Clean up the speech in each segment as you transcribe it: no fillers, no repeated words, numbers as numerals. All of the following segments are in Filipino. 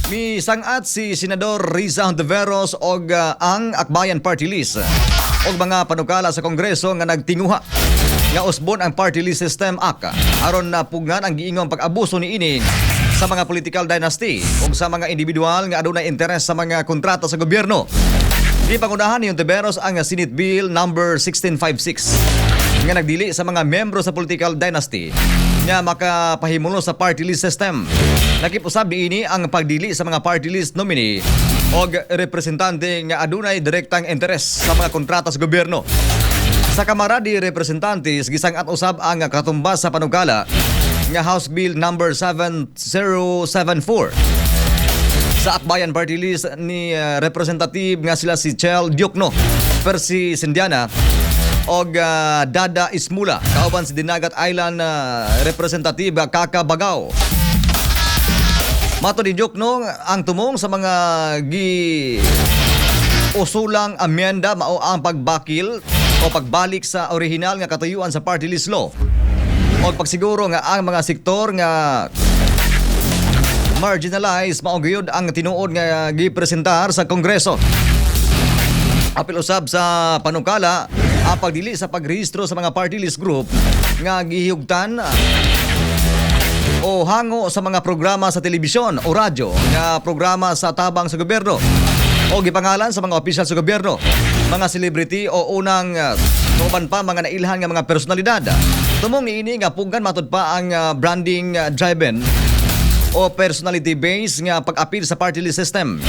Misangat si Senador Riza Hontiveros og ang Akbayan Party List og mga panukala sa Kongreso nga nagtinguha nga usbon ang Party List System Act aron na pugnan ang giingong pag-abuso ni ini sa mga political dynasty ug sa mga individual nga adunay interes sa mga kontrata sa gobyerno. Di pangunahan ni Hontiveros ang Senate Bill number 1656 nga nagdili sa mga membro sa political dynasty nga makapahimulo sa party list system. Nakipusab niini ang pagdili sa mga party list nominee o representante nga adunay direktang interes sa mga kontrata sa gobyerno. Sa Kamara di Representantes, gisangat usab ang katumbas sa panukala nga House Bill number 7074. Sa Akbayan Party List ni Representative nga sila si Chel Diokno, Percy Sindiana og Dada Ismula, kauban si Dinagat Island Representative Kaka Bagao. Mato ni Diokno ang tumong sa mga usulang amyenda mao ang pagbakil o pagbalik sa orihinal nga katuyuan sa party list law o pagsiguro nga ang mga sektor nga marginalized mao gyud ang tinuod nga gipresentar sa Kongreso. Apil usab sa panukala ang pagdili sa pagrehistro sa mga party list group nga gihugtan o hango sa mga programa sa telebisyon o radyo nga programa sa tabang sa gobyerno o gipangalan sa mga opisyal sa gobyerno, mga celebrity o unang tuman pa mga nailhan nga mga personalidad. Tumong niini nga puggan matud pa ang branding driven o personality based nga pag-apil sa party list system.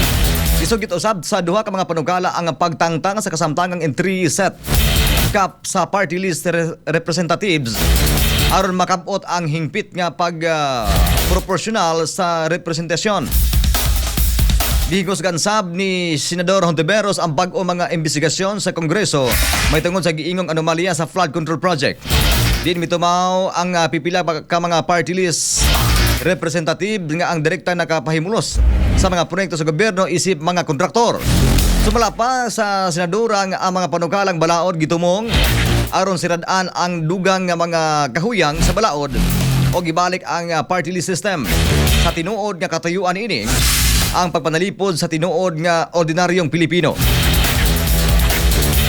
Isugit usab sa duha ka mga panukala ang pagtangtang sa kasamtangang entry set cap sa party list representatives aron makabot ang hingpit nga proporsyonal sa representasyon. Digos gansab ni Senador Hontiveros ang bag-o mga investigasyon sa Kongreso may tungod sa giingong anomalya sa flood control project. Din mitumaw ang pipila ka mga party list representative nga ang direkta nakapahimulos sa mga proyekto sa gobyerno isip mga kontraktor. Sumala pa sa senadora nga ang mga panukalang balaod gitumong aron siradaan ang dugang nga mga kahuyang sa balaod o gibalik ang party list system sa tinuod nga katuyuan ini ang pagpanalipod sa tinuod nga ordinaryong Pilipino.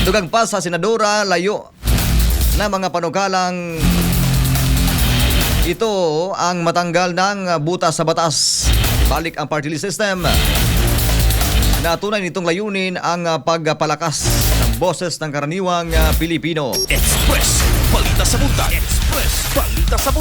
Dugang pa sa senadora layo na mga panukalang ito ang matanggal ng butas sa batas. Balik ang party list system na tunay nitong layunin ang pagpalakas ng boses ng karaniwang Pilipino. Express, balita sa buntag. Express, balita sa buntag.